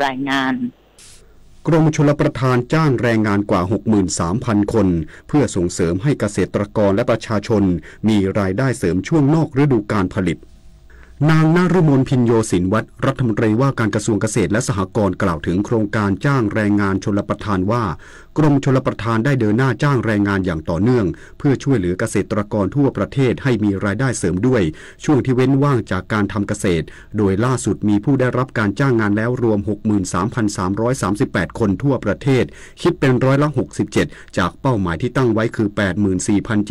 รายงานกรมชลประทานจ้างแรงงานกว่า 63,000 คนเพื่อส่งเสริมให้เกษตรกรและประชาชนมีรายได้เสริมช่วงนอกฤดูกาลผลิตนางนฤมลพินโยสินวัฒน์รัฐมนตรีว่าการกระทรวงเกษตรและสหกรณ์กล่าวถึงโครงการจ้างแรงงานชลประทานว่ากรมชลประทานได้เดินหน้าจ้างแรงงานอย่างต่อเนื่องเพื่อช่วยเหลือเกษตรกรทั่วประเทศให้มีรายได้เสริมด้วยช่วงที่เว้นว่างจากการทำเกษตรโดยล่าสุดมีผู้ได้รับการจ้างงานแล้วรวม 63,338 คนทั่วประเทศคิดเป็น67%จากเป้าหมายที่ตั้งไว้คือ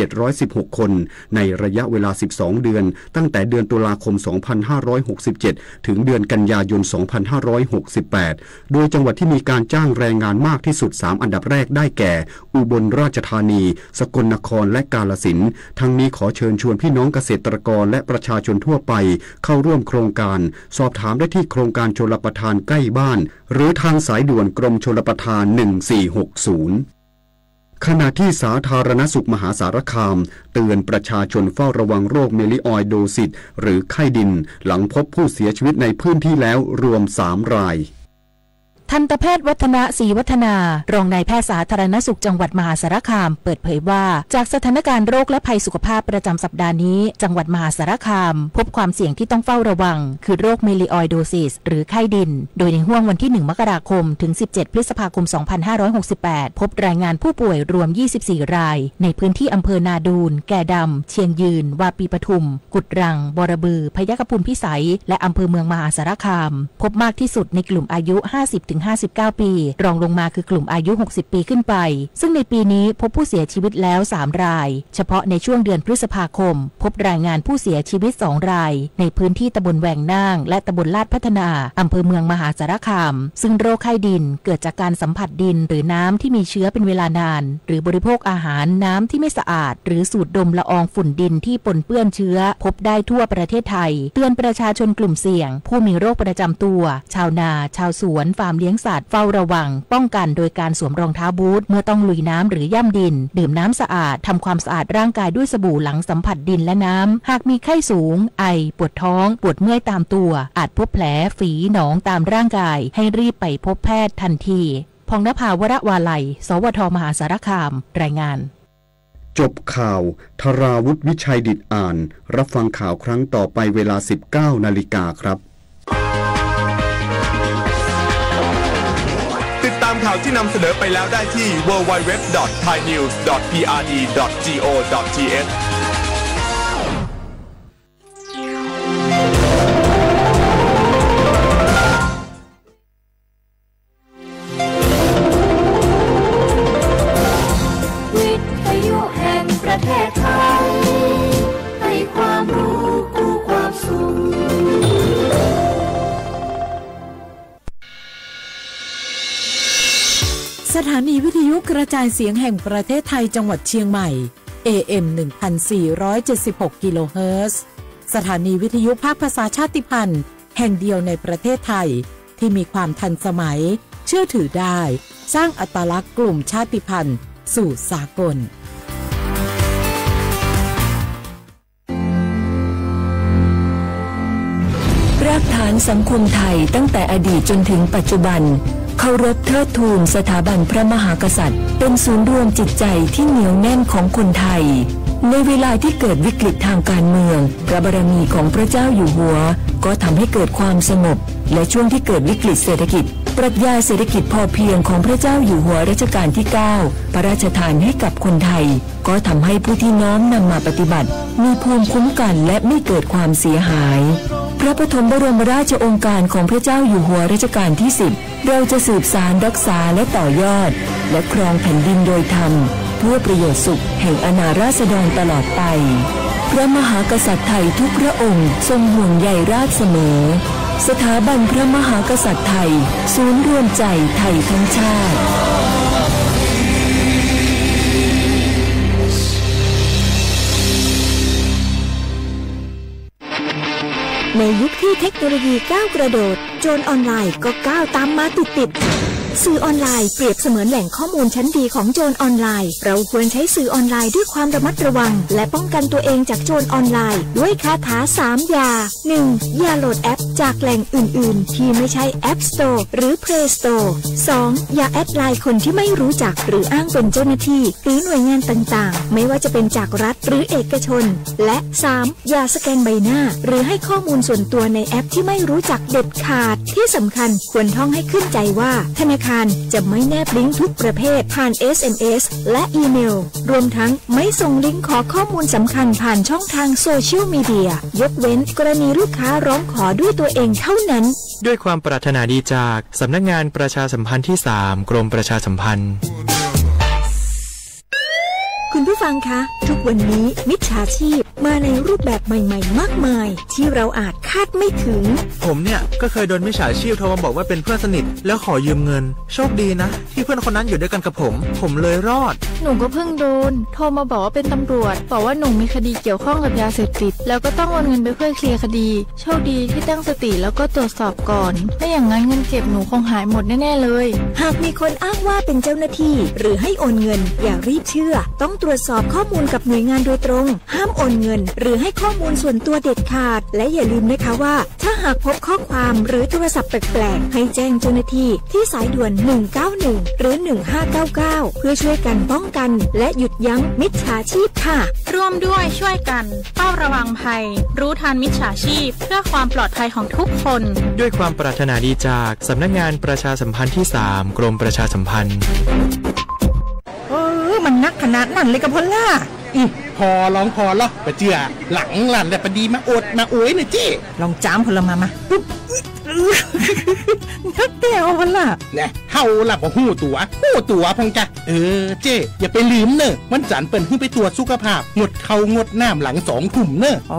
84,716 คนในระยะเวลา12เดือนตั้งแต่เดือนตุลาคม2567ถึงเดือนกันยายน2568โดยจังหวัดที่มีการจ้างแรงงานมากที่สุด3อันดับแรกได้แก่อุบลราชธานีสกลนครและกาฬสินธุ์ทั้งนี้ขอเชิญชวนพี่น้องเกษตรกรและประชาชนทั่วไปเข้าร่วมโครงการสอบถามได้ที่โครงการชลประทานใกล้บ้านหรือทางสายด่วนกรมชลประทาน1460ขณะที่สาธารณสุขมหาสารคามเตือนประชาชนเฝ้าระวังโรคเมลิออยโดซิสหรือไข้ดินหลังพบผู้เสียชีวิตในพื้นที่แล้วรวม3 รายทันตแพทย์วัฒนะศรีวัฒนารองนายแพทย์สาธารณสุขจังหวัดมหาสารคามเปิดเผยว่าจากสถานการณ์โรคและภัยสุขภาพประจำสัปดาห์นี้จังหวัดมหาสารคามพบความเสี่ยงที่ต้องเฝ้าระวังคือโรคเมลิออยโดซิสหรือไข้ดินโดยในห้วงวันที่1มกราคมถึง17พฤษภาคม2568พบรายงานผู้ป่วยรวม24รายในพื้นที่อำเภอนาดูนแก่ดำเชียงยืนวาปีปทุมกุดรังบรบือพยัคฆภูมิพิสัยและอำเภอเมืองมหาสารคามพบมากที่สุดในกลุ่มอายุ50-59 ปีรองลงมาคือกลุ่มอายุ60ปีขึ้นไปซึ่งในปีนี้พบผู้เสียชีวิตแล้ว3รายเฉพาะในช่วงเดือนพฤษภาคมพบรายงานผู้เสียชีวิต2รายในพื้นที่ตำบลแหว่งนางและตำบลลาดพัฒนาอำเภอเมืองมหาสารคามซึ่งโรคไข้ดินเกิดจากการสัมผัสดินหรือน้ำที่มีเชื้อเป็นเวลานานหรือบริโภคอาหารน้ำที่ไม่สะอาดหรือสูดดมละอองฝุ่นดินที่ปนเปื้อนเชื้อพบได้ทั่วประเทศไทยเตือนประชาชนกลุ่มเสี่ยงผู้มีโรคประจำตัวชาวนาชาวสวนฟาร์มเลี้ยงสัตว์เฝ้าระวังป้องกันโดยการสวมรองเท้าบูทเมื่อต้องลุยน้ำหรือย่ำดินดื่มน้ำสะอาดทำความสะอาดร่างกายด้วยสบู่หลังสัมผัสดินและน้ำหากมีไข้สูงไอปวดท้องปวดเมื่อยตามตัวอาจพบแผลฝีหนองตามร่างกายให้รีบไปพบแพทย์ทันทีพงนภาวรวาลัยสวทมหาสารคามรายงานจบข่าวธราวุฒิวิชัยดิษฐ์อ่านรับฟังข่าวครั้งต่อไปเวลา 19 นาฬิกาครับติดตามข่าวที่นำเสนอไปแล้วได้ที่ www.thainews.prd.go.thวิทยุแห่งประเทศไทยให้ความรู้คู่ความสุขสถานีวิทยุกระจายเสียงแห่งประเทศไทยจังหวัดเชียงใหม่ AM 1476 กิโลเฮิรตซ์สถานีวิทยุภาคภาษาชาติพันธุ์แห่งเดียวในประเทศไทยที่มีความทันสมัยเชื่อถือได้สร้างอัตลักษณ์กลุ่มชาติพันธุ์สู่สากลรากฐานสังคมไทยตั้งแต่อดีตจนถึงปัจจุบันเคารพเทิดทูนสถาบันพระมหากษัตริย์เป็นศูนย์รวมจิตใจที่เหนียวแน่นของคนไทยในเวลาที่เกิดวิกฤตทางการเมืองพระบารมีของพระเจ้าอยู่หัวก็ทำให้เกิดความสงบและช่วงที่เกิดวิกฤตเศรษฐกิจปรัชญาเศรษฐกิจพอเพียงของพระเจ้าอยู่หัวรัชกาลที่9พระราชทานให้กับคนไทยก็ทำให้ผู้ที่น้อมนำมาปฏิบัติมีภูมิคุ้มกันและไม่เกิดความเสียหายพระปฐมบรมราชโองการของพระเจ้าอยู่หัวรัชกาลที่10เราจะสืบสานรักษาและต่อยอดและครองแผ่นดินโดยธรรมเพื่อประโยชน์สุขแห่งอาณาราษฎรตลอดไปพระมหากษัตริย์ไทยทุกพระองค์ทรงห่วงใยราชเสมอสถาบันพระมหากษัตริย์ไทยศูนย์รวมใจไทยทั้งชาติในยุคที่เทคโนโลยีก้าวกระโดดโจรออนไลน์ก็ก้าวตามมาติด สื่อออนไลน์เปรียบเสมือนแหล่งข้อมูลชั้นดีของโจรออนไลน์เราควรใช้สื่อออนไลน์ด้วยความระมัดระวังและป้องกันตัวเองจากโจรออนไลน์ด้วยคาถา3อย่า 1. อย่าโหลดแอปจากแหล่งอื่นๆที่ไม่ใช่ App Store หรือ Play Store 2. อย่าแอดไลน์คนที่ไม่รู้จักหรืออ้างเป็นเจ้าหน้าที่หรือหน่วยงานต่างๆไม่ว่าจะเป็นจากรัฐหรือเอกชนและ 3. อย่าสแกนใบหน้าหรือให้ข้อมูลส่วนตัวในแอปที่ไม่รู้จักเด็ดขาดที่สำคัญควรท่องให้ขึ้นใจว่าธนาคารจะไม่แนบลิงก์ทุกประเภทผ่าน SMS และอีเมลรวมทั้งไม่ส่งลิงก์ขอข้อมูลสำคัญผ่านช่องทางโซเชียลมีเดียยกเว้นกรณีลูกค้าร้องขอด้วยตัวเองเท่านั้นด้วยความปรารถนาดีจากสำนักงานประชาสัมพันธ์ที่ 3 กรมประชาสัมพันธ์คุณผู้ฟังคะทุกวันนี้มิจฉาชีพมาในรูปแบบใหม่ๆมากมายที่เราอาจคาดไม่ถึงผมเนี่ยก็เคยโดนมิจฉาชีพโทรมาบอกว่าเป็นเพื่อนสนิทแล้วขอยืมเงินโชคดีนะที่เพื่อนคนนั้นอยู่ด้วยกันกับผมเลยรอดหนูก็เพิ่งโดนโทรมาบอกว่าเป็นตำรวจบอกว่าหนูมีคดีเกี่ยวข้องกับยาเสพติดแล้วก็ต้องโอนเงินไปเพื่อเคลียร์คดีโชคดีที่ตั้งสติแล้วก็ตรวจสอบก่อนไม่อย่างนั้นเงินเก็บหนูคงหายหมดแน่ๆเลยหากมีคนอ้างว่าเป็นเจ้าหน้าที่หรือให้โอนเงินอย่ารีบเชื่อต้องตรวจสอบข้อมูลกับหน่วยงานโดยตรงห้ามโอนเงินหรือให้ข้อมูลส่วนตัวเด็ดขาดและอย่าลืมนะคะว่าถ้าหากพบข้อความหรือโทรศัพท์แปลกๆให้แจ้งเจ้าหน้าที่ที่สายด่วน191หรือ1599เพื่อช่วยกันป้องกันและหยุดยั้งมิจฉาชีพค่ะร่วมด้วยช่วยกันเฝ้าระวังภัยรู้ทันมิจฉาชีพเพื่อความปลอดภัยของทุกคนด้วยความปรารถนาดีจากสำนักงานประชาสัมพันธ์ที่ 3 กรมประชาสัมพันธ์มันนักขนาดนั้นเลยกับพอลล่าพอลองพอละปะเจือหลังหลันแต่ปะดีมาอดมาโอยนะเจ้ลองจามพลมานักเตี้ยวพอลล่าเนี่ยเฮาล่ะบ่ฮู้ตัวพงจ้ะเจ้อย่าไปลืมเนอะวันจันทร์เปิ้นขึ้นไปตรวจสุขภาพงดเข้างดน้ำหลัง2 ทุ่มเนอะโอ้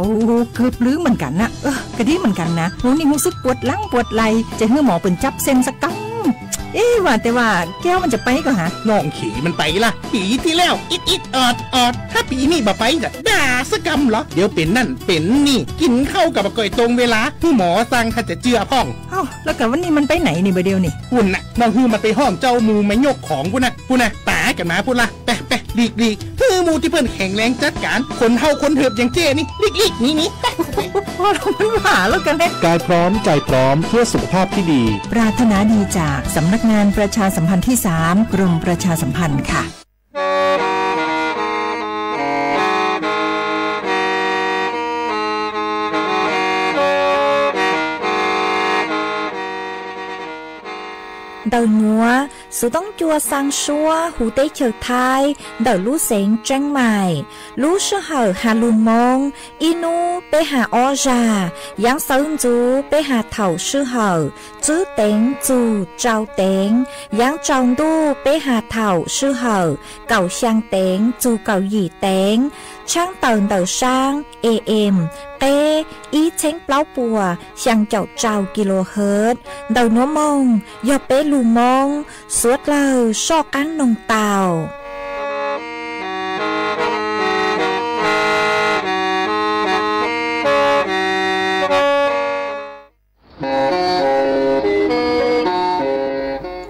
เกือบลืมเหมือนกันนะกระดีเหมือนกันนะหนูนี่รู้สึกปวดหลังปวดไหล่จะให้หมอเปิ้นจับเส้นสักกังว่าแต่ว่าแก้วมันจะไปก็หาน้องขี่มันไปล่ะปีที่แล้วอิดออดถ้าปีนี้บ่ไปจะด่าสกรรมเหรอเดี๋ยวเป็นนั่นเป็นนี่กินข้าวกับก่อยตรงเวลาผู้หมอสั่งถ้าจะเจือพ่องแล้วกับวันนี้มันไปไหนนี่บ่เดียวนี่พุ่นน่ะน้องฮือมันไปห้องเจ้ามูไม่ยกของพุ่นน่ะตากันมาพุ่นล่ะไปลีกฮือมูที่เพิ่นแข็งแรงจัดการคนเฮาคนเถิบอย่างเจ้นี่ลีกนี่พอเรามันหาแล้วกันเนี่ยกายพร้อมใจพร้อมเพื่อสุขภาพที่ดีปรารถนาดีจากสำนักงานประชาสัมพันธ์ที่ 3 กรมประชาสัมพันธ์ค่ะđầu nhúa sự tống chua sang xua hủ tế chờ thai đầu lú sén trăng mài lú sơ hở hà lùn mông inu bê hà o già giáng sơn chú bê hà thầu sư hở chứ tén chú trao tén giáng tròn đu bê hà thầu sư hở cầu sang tén chú cầu gì tén trang tờn đầu sang em tê ý chén plau bùa sang chậu trao kHz đầu nó mông do bê lù mông suốt lờ so cán nông tàu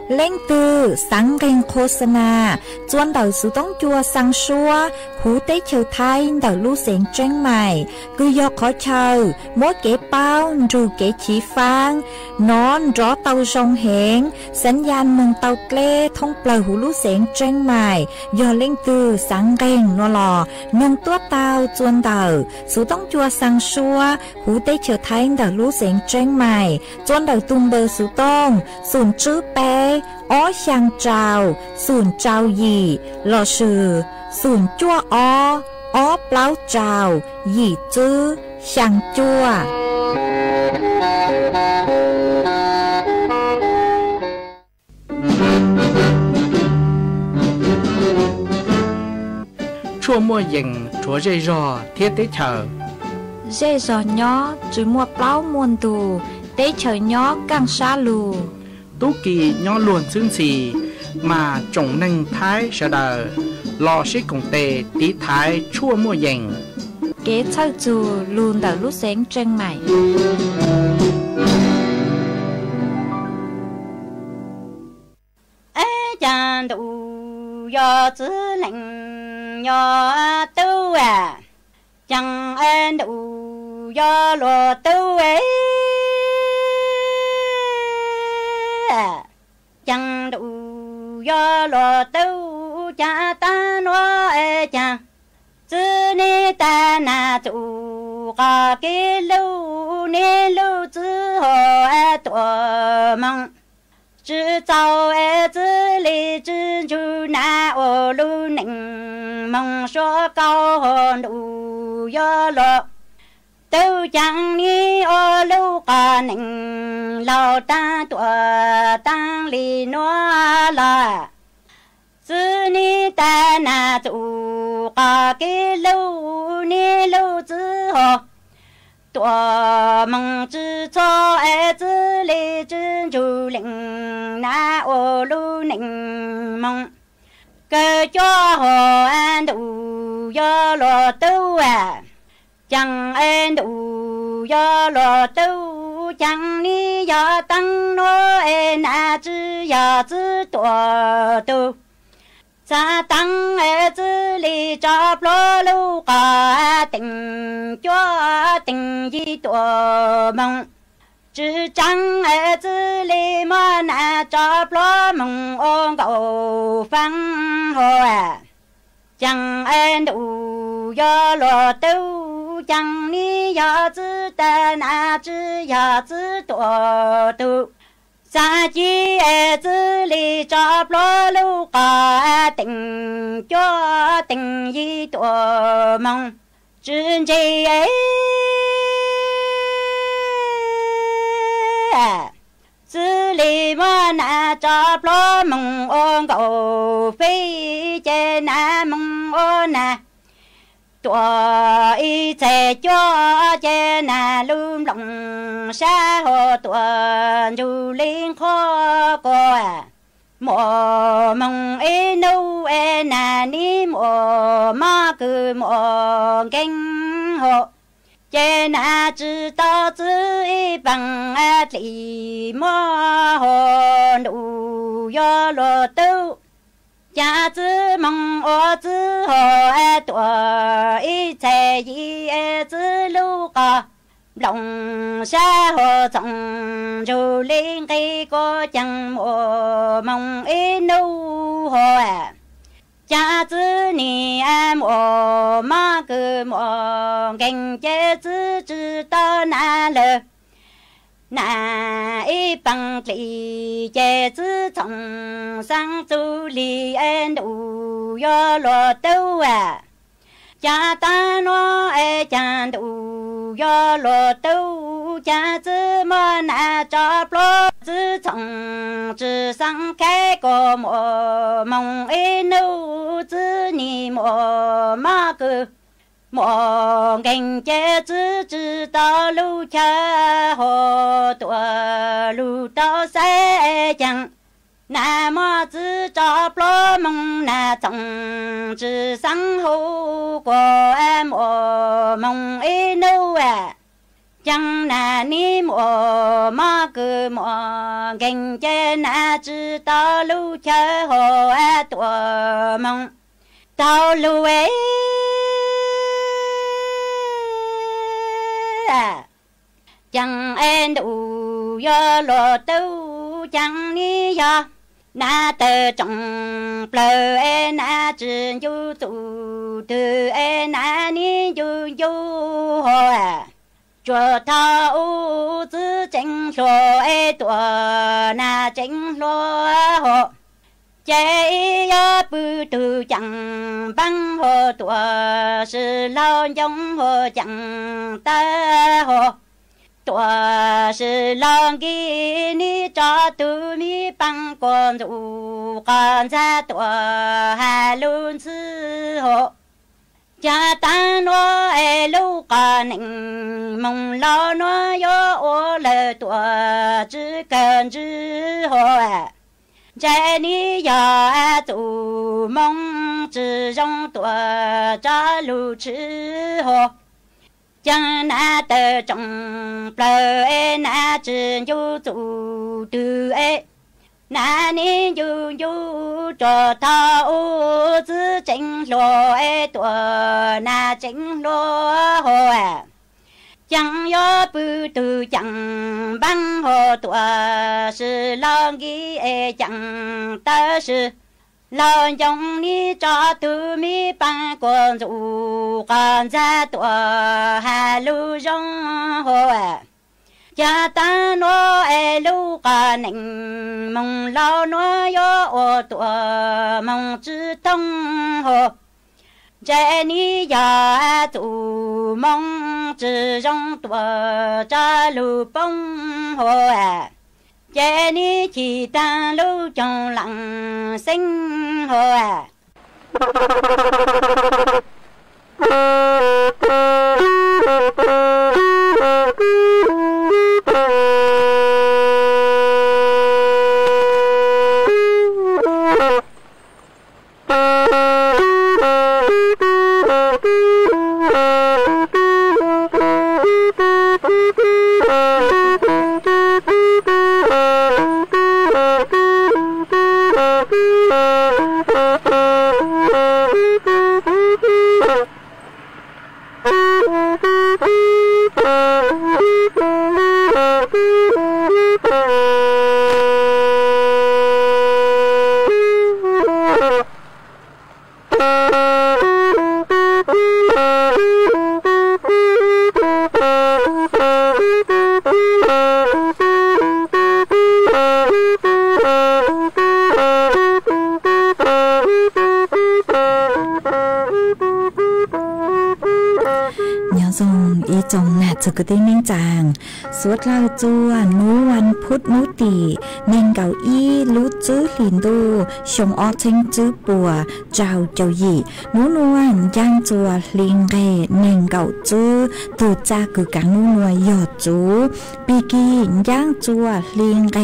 lên từ sáng kênhโฆษณาจวนđầu sự tống chua sang xua hủ tế chiều thái đầu lưu xén tranh mày cứ do khó chờ mỗi kế bao dù kế chỉ phang nón rõ tàu sông hẹnสัญญาณ mừng tàu lê thông bờ hủ lưu xén tranh mày do lên từ sáng kênh nó lò nông tua tàu jวนđầu sự tống chua sang xua hủ tế chiều thái đầu lưu xén tranh mày jวนđầu tung bờ sự tông sùn chữ bé ó sang trào sùn trào gì lò sử sùn chua ó plau trào gì chữ sang chua chua mua dừng chua dây rò thiết tế chờ dây rò nhó chỉ mua plau muôn tù tế chờ nhó càng xa lù tú kỳ nhó luồn xương xì mà trồng nâng thái sợ đờ lò xí cùng tề tí thái chua mua dành kế thao dù luôn đầu lúc sáng trăng mày Hãy subscribe cho kênh Ghiền Mì Gõ để không bỏ lỡ 江都要自能要都啊，江安都要落都哎，江都要落都家大落哎江，只你大那都个给路你路之后哎多忙。制造自立自主那我路能梦说高路要落都将你我路个能老大多当里诺了是你的那主个给路你路之后多梦之错自立自主领那我路能梦个叫和安都要落都啊将安都要落都将你要当我那只要知多都咋当自立找不路个定脚定一多梦只张自立么那找不梦我狗放后将都要落都将你要知的那只要知多都啥鸡自立找不路个定脚定一多梦只这自立么那找不梦我狗飞在那梦我那多一在脚在那路龙沙河多如林可过莫梦怒那你莫马个莫跟河在那知道自一帮里莫河路要落都家子梦我之后多一在一之路个龙沙河中如林给个将我梦一怒河家子你我马个我跟家子知道哪了那一帮里家子从上走里路要落都家大罗家都要落都家子么那找不自从只上开个么梦怒子你么马个莫跟家子知道路桥河多路到山江那么只找不梦那种只上后过莫梦怒将那你莫马个莫跟家那知道路桥河多梦道路将都要落都将你要那得中不那只有走的那你就有做到自真说多那真说这也不都讲帮和多是老用和讲的和多是老给你找都米帮光如刚才多还论次和家当我路个能梦老诺要我了多只跟之后在你要做梦之中多找路之后将那的中不那只有做的那你就这套子真罗哎多那真罗哎，将要不都将办好多是老给哎将的是。老用你找都没办过做，刚才多还路上好哎，家当我哎路个能梦老我要多梦之痛好，在你要做梦之中多着路崩好哎。在你去当路中人生活啊。สกุติเน่งจางสวดเล่าจัวนูวันพุธนูตีเน่งเก่าอี้รู้จื้อหลินดูชงออเชงจื้อปัวเจ้าเจ้าหยี่นูนวลย่างจัวลิงเกเน่งเก่าจื้อตูจ้าคือกังนูนวลหยอดจูปีกีย่างจัวลิงเก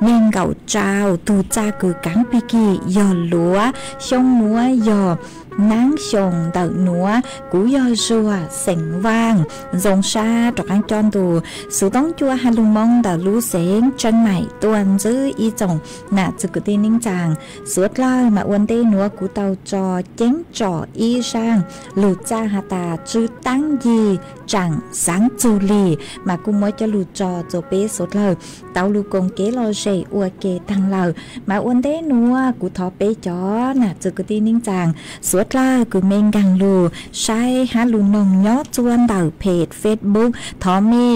เน่งเก่าเจ้าตูจ้าคือกังปีกีหยอดหลัวชงนัวหยอดnắng sông đợt núa cú do rùa sành vang dòng xa trọc ăn tròn tù sự tống chua hà lùng mong đợt lú xén chân mày tuần giữ y chồng nạ dự cực tin ninh chàng suốt lời mà uốn tê núa cú tàu trò chén trò y sang lụt cha hà tà chư tăng gì chẳng sáng chù lì mà cũng mới cho lụt trò cho bế suốt lời tàu lù công kế lo dậy ua kê thăng lời mà uốn tê núa cú thọ bế chó nạ dự cực tin ninh chàng suốt lời cứ men găng lù sai há lù nồng nhót chuan đảoเพจ Facebook ทอมี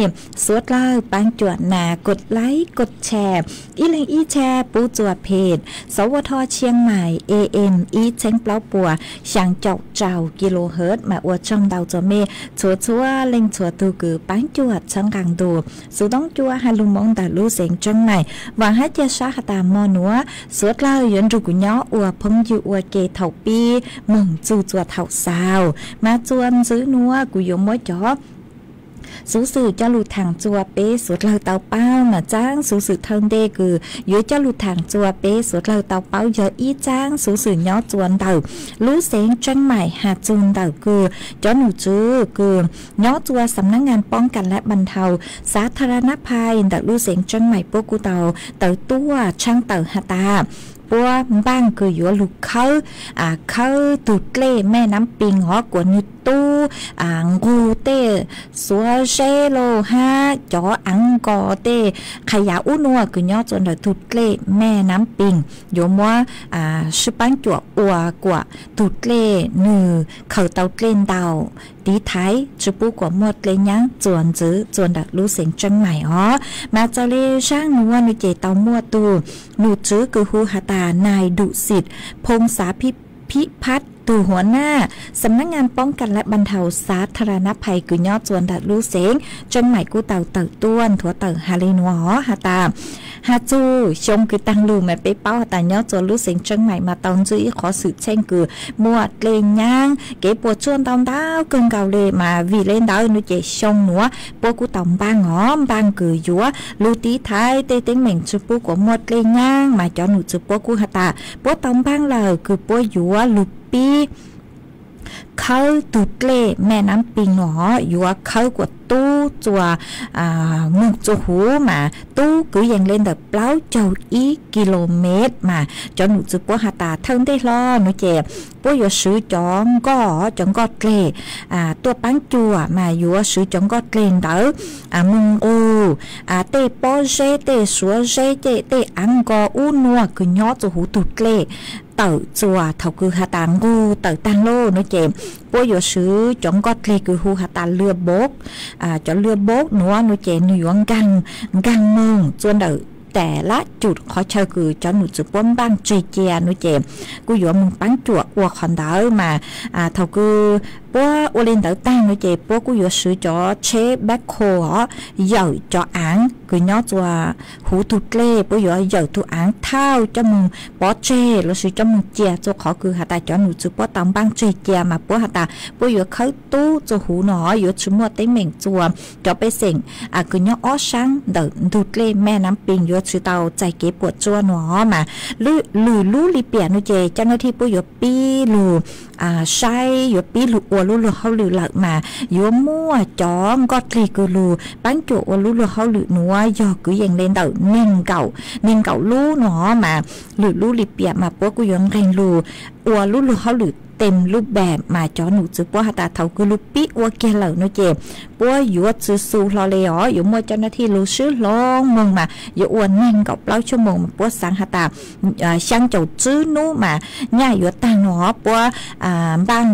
สุดเลยปังจวดหนากดไลค์กดแชร์อีเลงอีแชร์ปูจวดเพจสวทเชียงใหม่ AM อีเช้งเปล่าปัวช่างเจ้าเจ้ากิโลเฮิรตซ์มาอวดช่องดาวจะเมชัวเล็งชัวตูกือปังจวดช่างกังดูสุดต้องจัวฮาลุมงแต่รู้เสียงจังใหม่หวังให้เจ้าชาตามอนัวสุดเลยยันรูกุญย้ออวดพงยูอวดเกเถาปีมึงจูจวดเถาสาวมาจวนซื้อนัวกูยมมอจอบสูสื่อเจ้าหลุดทางจัวเป้สุดเราเตาเป้าน่ะจ้างสูสื่อเทิงเดคือย้อยเจ้าหลุดทางจัวเป้สุดเราเตาเป้าเยอะอีจ้างสูสื่อย่อจวนเต่ารู้เสียงจังใหม่หาจูนเต่าคือจ้าหนูจื้อคือย่อจัวสำนักงานป้องกันและบรรเทาสาธารณภัยแต่รู้เสียงจังใหม่พวกกูเต่าตัวช่างเต่าหาตาปัวบ้างคืออยู่ลูกเขาตุดเล่แม่น้ำปิงหอกว่านิตู้งูเต้สัวเชโลฮาจ่ออังกอเต้ขยะอุนัวคือย่อจนเลยตุดเล่แม่น้ำปิงโยมว่าชิปังจั่วอัวกว่าตุดเล่นือเขาเตาเล่นเตาดีไทยจะปูกว่าหมดเลยยังจวนจื้อจวนดักรู้เสียงจังใหม่อ๋อมาเจริญช่างนัวนุเจเตามัวตูหนูจื้อคือฮูหาตานายดุสิทธิ์พงษาพิพัฒน์ตู่หัวหน้าสำนักงานป้องกันและบรรเทาสาธารณภัยคือยอดจวนดัดรู้เสียงจังใหม่กูเต่าต้วนถั่วเต่าฮาเลนัวอ๋อฮาตาฮาจูชมคือตังลูแม่ไปเป้าแต่ยอดจวนรู้เสียงจังใหม่มาตอนจื้อขอสืบเช่นคือมัวเลงย่างเก็บปวดชวนตอนดาวเกินเก่าเลยมาวีเล่นดาวนุเจชงหนัวปวดกูต่อมบางหอมบางคือยัวลูตีไทยเตเต็งเหม่งจูปูกว่ามัวเลงย่างมาจอหนูจูปวดกูฮาตาปวดต่อมบางเลยคือปวดยัวลูปี เขาตุดเล่แม่น้ำปิงหนออยู่ว่าเขากว่าตู้จัวเมืองจัวหูมาตู้cứ dành lên được bao châu ý km mà cho nụ chụp bố hà tà thân đây lo nụ chè bố vừa sử chọn có lệ tua bán chùa mà vừa sử chọn có lên đỡ mừng ô tê bó dê tê xúa dê tê ăn có u nua cứ nhó cho hú tụt lệ tờ chùa thầu cứ hà tà ngu tờ tăng lô nụ chè bố vừa sử chọn có lệ cứ hú hà tà lừa bốt cho lừa bốt nữa nụ chè nụ yuan găng mừng chuan đỡแต่ละจุดขอเชิญคือจอหนูจุดป้อมบ้างเจียนุเจมกูอยู่มึงปั้นจั่วอวคอนเดอร์มาเท่าคือปัวอเลนเดอร์ตั้งนุเจปัวกูอยู่ซื้อจอเชฟแบ็คโคเหย่อจออ่างคือย้อจัวหูทุเล่ปัวอยู่เหย่อทุอ่างเท่าจมึงปอเจแล้วซื้อจมึงเจียจัวขอคือหาตาจอหนูจุดป้อตอมบ้างเจียมาปัวหาตาปัวอยู่เขาตู้จัวหูหนออยู่ชิมัวเต้เหม่งจัวจอไปเสียงคือย้ออ้อช่างเดอทุเล่แม่น้ำปิงอยู่ซื้อเตาใจเก็บปวดจัวหนอมาลู่ลิเปียนุเจเจ้าหน้าที่ปัวอยู่ปีลู่ใช่อยู่ปีลู่อวลู่เขาหรือหลักมาอยู่มั่วจ้องก็ทรีกูลู่ปั้นจั่วลู่เขาหรือหนัวยอคือยังเล่นเต่าเน่งเก่าลู่หนอมาลู่ลิเปียมาปัวกูยังเร่งลู่อวลู่เขาหรือเต็มรูปแบบมาจอหนูจื้อปัวหาตาเท่าคือลูกปีอัวเกลเหล่านุเจปัวอยู่ซื้อสูรอเลยอ๋ออยู่มัวเจ้าหน้าที่รู้ชื่อลองมึงมาอยู่อวนแน่งกับเล่าชั่วโมงมาปัวสังหาตาช่างเจ้าจื้อนู้มาง่ายอยู่ต่างหนอปัวบัง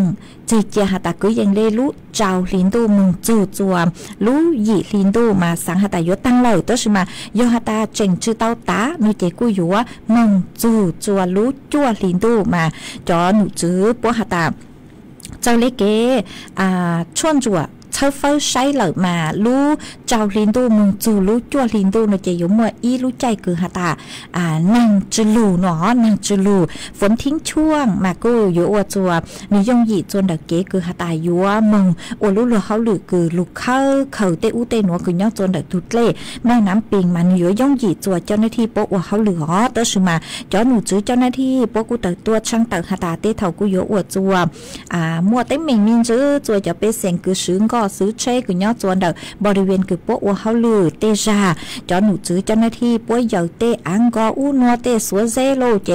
เจียหาตาคือยังได้รู้เจ้าลินดูมึงจู่จัวรู้หยีลินดูมาสังหาตาอยู่ตั้งเหล่าตัวใช่ไหมโยหาตาเจิงชื่อเต้าตานุเจกูอยู่ว่ามึงจู่จัวรู้จั่วลินดูมาจอหนูจื้อปัวหาตาเจ้าเล็กเก๋ชวนจั่วเช่าเฝ้าใช้เหล่ามารู้เจ้าลินดูมึงจู่รู้จั่วลินดูนุเจอยู่มัวอีรู้ใจคือหาตานางจืลูหนอนางจืลูฝนทิ้งช่วงมากูอยู่อวจัวนิยงหยีจนดักเก๋คือหาตายัวมึงอวรู้เหลือเขาหรือคือลูกเขาเตอุเตหนัวคือย่อจนดักทุเล่แม่น้ำปิงมันอยู่ย่งหยีจัวเจ้าหน้าที่โป๊ะอวเขาเหลือเตอร์ชมาจอหนูจื้อเจ้าหน้าที่โป๊ะกูตัดตัวช่างตัดหาตาเตเท่ากูอยู่อวจัวมัวเต้เหม่งมินจื้อจัวจะไปเสียงคือซื้อก็ซื้อเช่คือย่อจนดักบริเวณคือโป๊ะอวเขาเหลือเตจาจอหนูจื้อเจ้าหน้าที่โป๊ะเหยาเตอังก็อูนัวเตสัวเซโลเจ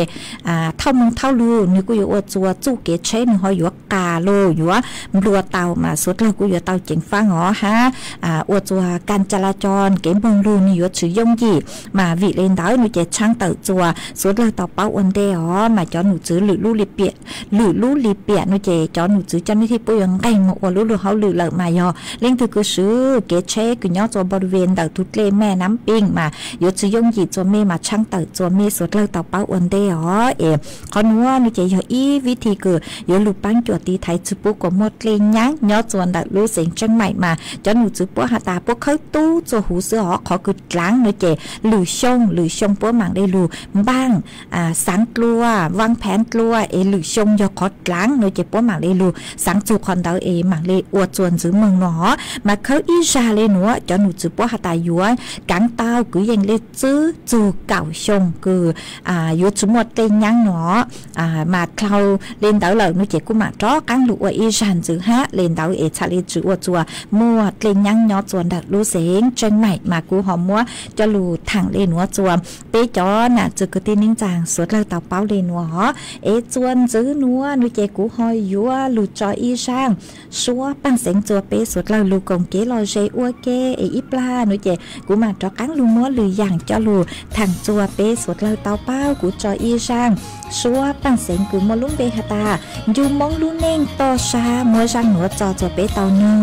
เท่ามึงเท่าลูนี่กูอยู่อวจัวจู่เกเช่นหอยอยู่กาโลอยู่ว่ารัวเตามาสุดแล้วกูอยู่เตาเจ๋งฟังอ๋อฮะอวจัวการจราจรเก็บเมืองลูนี่อยู่ชื่อยงยีมาวิเลนดาวหนูเจช่างเตาจัวสุดแล้วต่อเป้าอันเดอ๋อมาจอหนูจื้อหรือลู่ลิเปียหนูเจจอหนูจื้อเจ้าหน้าที่ปุยงไก่หมกว่าลู่เขาหรือเหล่ามายอเล่งถือกูซื้อเกเช่กูย่อจัวบริเวณเตาทุเล่แม่น้ำปิงมาอยู่ชื่อยงยีจัวเมมาช่างเตาจัวเมสุดแล้วต่อเป้าอันเดอ๋อเขาหนูว่าหนูเจอยู่อีวิธีคืออยู่ลูกปั้นจัวตีไทยจุปุ๊กก็หมดเลยยั้งย่อจวนดักรู้เสียงจังใหม่มาจอหนูจื้อปัวหาตาปัวเขาตู้จัวหูเสือขอคือล้างหนูเจหรือชงปัวหมังได้รูบ้างสังกลัววางแผนกลัวหรือชงยอขอล้างหนูเจปัวหมังได้รูสังจูคอนเดาหมังเลยอวดจวนจื้อเมืองหนอมาเขาอีชาเลยหนูจอหนูจื้อปัวหาตายัวกังเต้าคือยังเลยจื้อจูเก่าชงคืออยู่จุดหมดเต็งยังหนอมาเขาเล่นเต้าเหล่าหนูเจกูมาจ้อกังหลูออีชันจื้อฮะเล่นเต้าชาลีจื้ออวดจัวมัวเต็งยังยอจวนดักรู้เสียงจังใหม่มากูหอมมัวจะลูถังเล่นหัวจัวเป๊จอน่ะจื้อกตีนิ่งจางสวดเลยเต้าเป้าเล่นหัวจวนจื้อนัวหนูเจกูหอยยัวลูจออีช่างชัวปังเสียงจัวเป๊สวดเลยลูกงเกลอยเจอัวเกอีปลาหนูเจกูมาจ้อกังลูมัวหรืออย่างจะลูถังจัวเป๊สวดเลยเต้าเป้ากูจออีช่างชัวปังเสียงกูมัวลุ้มเบหตาอยู่มองลุ้นเน่งต่อชามัวช่างหนูจอจัวเป๊เต้านึง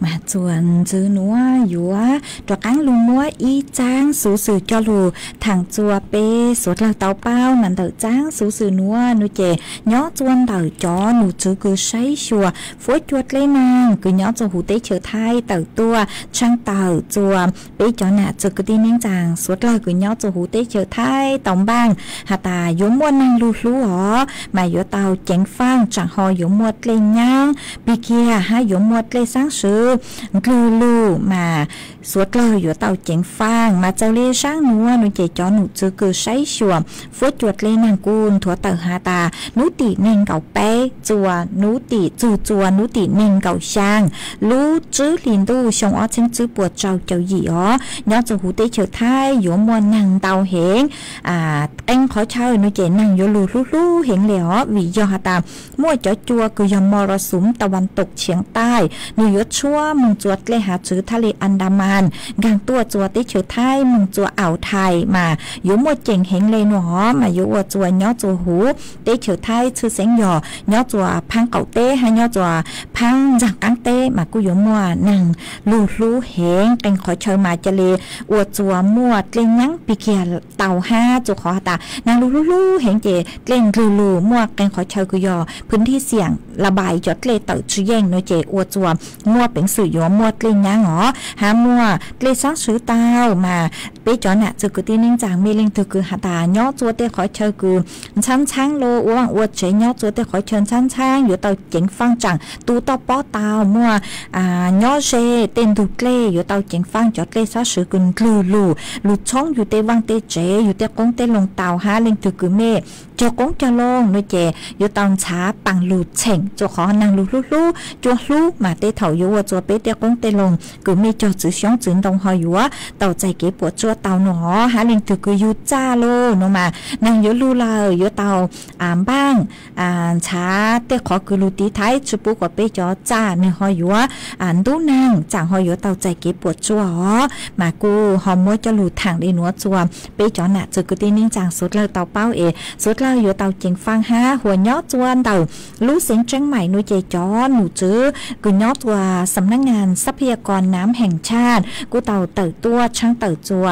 มาจวนจื้อนัวอยู่ตัวกังลุงมัวอีจ้างสูสื่อจอลูทางจัวเปสวดเราเตาเป้านั่นเตาจ้างสูสื่อนัวนูเจย้อจวนเตาจอหนูจื้อคือใช้ชัวฟัวจวดเลยนางคือย้อจหูเตเฉอไทยเตาตัวช่างเตาจัวเปจอหนาจื้อคือตีนิ่งจางสวดเราคือย้อจหูเตเฉอไทยตอมบ้างหาตาโยมมวนนางลูหรอมาโยเตาเจ๋งฟังจังหอโยมมวดเลยย่างปีเกียหาโยมมวดเลยสร้างซื้อกลูมาสวดเลยอยู่เตาเจ๋งฟางมาเจ้าเล่ช่างนัวหนูเจจอหนูจื้อคือใช้ชัวฟัวจวดเลยนางกูนถั่วเตาหาตาหนูตีเน่งเก่าเป๊จัวหนูตีจัวหนูตีเน่งเก่าช่างรู้จื้อลินดูชงอ้อชิงจื้อปวดเจ้าหยี่อ๋อย่อจะหูเตเฉยไทยอยู่มวนนางเตาเหงเอ็งขอเช่าหนูเจนางอยู่ลู่เหงเหลียววิยอหาตามั่วจ่อจัวคือยมมรสุมตะวันตกเฉียงใต้หนูยศชั่วมึงจวดเลยหาจื้อทะเลอันดามันกางตัวจัวเตเฉยไทยมึงจัวอ่าวไทยมาอยู่มั่วเจ๋งเหงเลยหนอมาอยู่ว่าจัวย่อจัวหูเตเฉยไทยชื่อเสียงหย่อย่อจัวพังเก่าเต้ให้ย่อจัวพังจากกังเต้มากูอยู่มั่วนางลู่เหงเอ็งขอเชิญมาจะเลยอวดจัวมั่วเกลงยังปีเกียเต่าห้าจัวขอตานางลู่เหงเจเกลงลู่มั่วเอ็งขอเชิญกูย่อพื้นที่เสี่ยงระบายจดเลยเต่าชี้แย่งโนเจอวดจัวมั่วเป็นสื่อหย่อมั่วเกลงยังหรอหามั่วเกลซักซื้อเต่ามาไปจอน่ะจะกูตีนิ่งจางเมลิงถือคือหาตาย่อจัวเต้ขอเชิญกูช้างโลอ้วงอวดเฉยย่อจัวเต้ขอเชิญช้างอยู่เต่าเจ๋งฟังจังตูต่อป้อเต่ามั่วย่อเชเต้นดูเกลอยู่เต่าเจ๋งฟังจอดเกลซักซื้อกุนลู่ช่องอยู่เตวังเตเจอยู่เตกงเตลงเต่าหาเลิงถือคือเมจกงจะลงโนเจอยู่ตอนช้าปังลู่เฉ่งจขอนางลู่จัวลู่มาเตเถาอยู่ว่าจัวเปเตกงเตลงคือมีจอจื้อช่องจื้อตรงหออยู่ว่าเต่าใจเก็บปวดจัวเต่าหนอหาเลิงถือคืออยู่จ้าโลโนมานางอยู่ลู่เลยอยู่เต่าบ้างช้าเตขอคือลู่ตีท้ายชุปุกว่าเปจอจ้าในหออยู่ว่าดูนางจางหออยู่เต่าใจเก็บปวดจัวมากูหอมมวยจะลู่ทางได้หนัวจัวเปจอหน่ะจื้อคือตีนิ่งจางสุดเลยเต่าเป้าสุดอยู่เตาเจียงฟังฮะหัวย่อจวนเตารู้เสียงจังใหม่หนูเจจอหนูจื้อกูย่อตัวสำนักงานทรัพยากรน้ำแห่งชาติกูเตาเติร์ตัวช่างเติร์จัว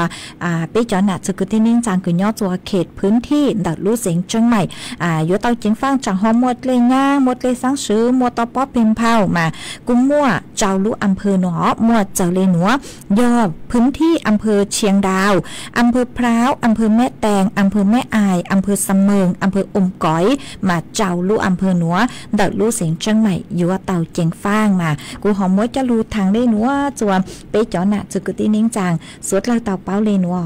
ไปจอน่ะจะกูที่นิ่งจางกูย่อตัวเขตพื้นที่เตารู้เสียงจังใหม่อยู่เตาเจียงฟังจังหอมหมดเลยง่าหมดเลยสังซื้อหมดตอป๊อปพิมพ์เผามากูมั่วเจ้ารู้อำเภอหนอมั่วเจ้าเลยหนัวยอพื้นที่อำเภอเชียงดาวอำเภอพร้าวอำเภอแม่แตงอำเภอแม่อายอำเภอสำเมิงอำเภออมก๋อยมาเจ้าลู่อำเภอหนัวเดาลู่เสียงจังใหม่อยู่ว่าเต่าเจียงฟางมากูหอมมวยจะลู่ทางได้หนัวจวนไปจอหน่ะจุกตีนิ่งจางสวดเราเต่าเป้าเลยหนัว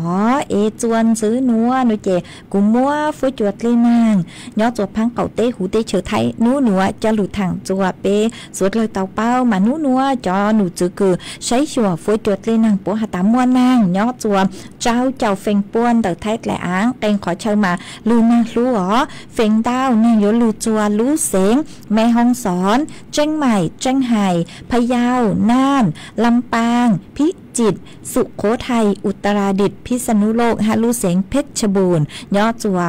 จวนซื้อหนัวหนูเจกูมัวฟื้นจวดเลยนางย่อจวดพังเก่าเต้หูเต้เฉยไทยหนัวจะลู่ทางจวดเปสวดเราเต่าเป้ามาหนัวจอหนูจือคือใช้ชัวฟื้นจวดเลยนางปัวหาตามัวนางย่อจวดเจ้าเฟงป้วนเต่าไทยแหล่อ้างเองขอเชิญมาลู่นางลู่เฟงดาวนางโยลูจัวลูเสงแม่ฮ่องสอนเจ้งใหม่เจ้งไห่พะเยาน่านลำปางพิจิตรสุโขทัยอุตรดิตถ์พิษณุโลกฮาลูเสงเพชรบูรณ์ย่อจัว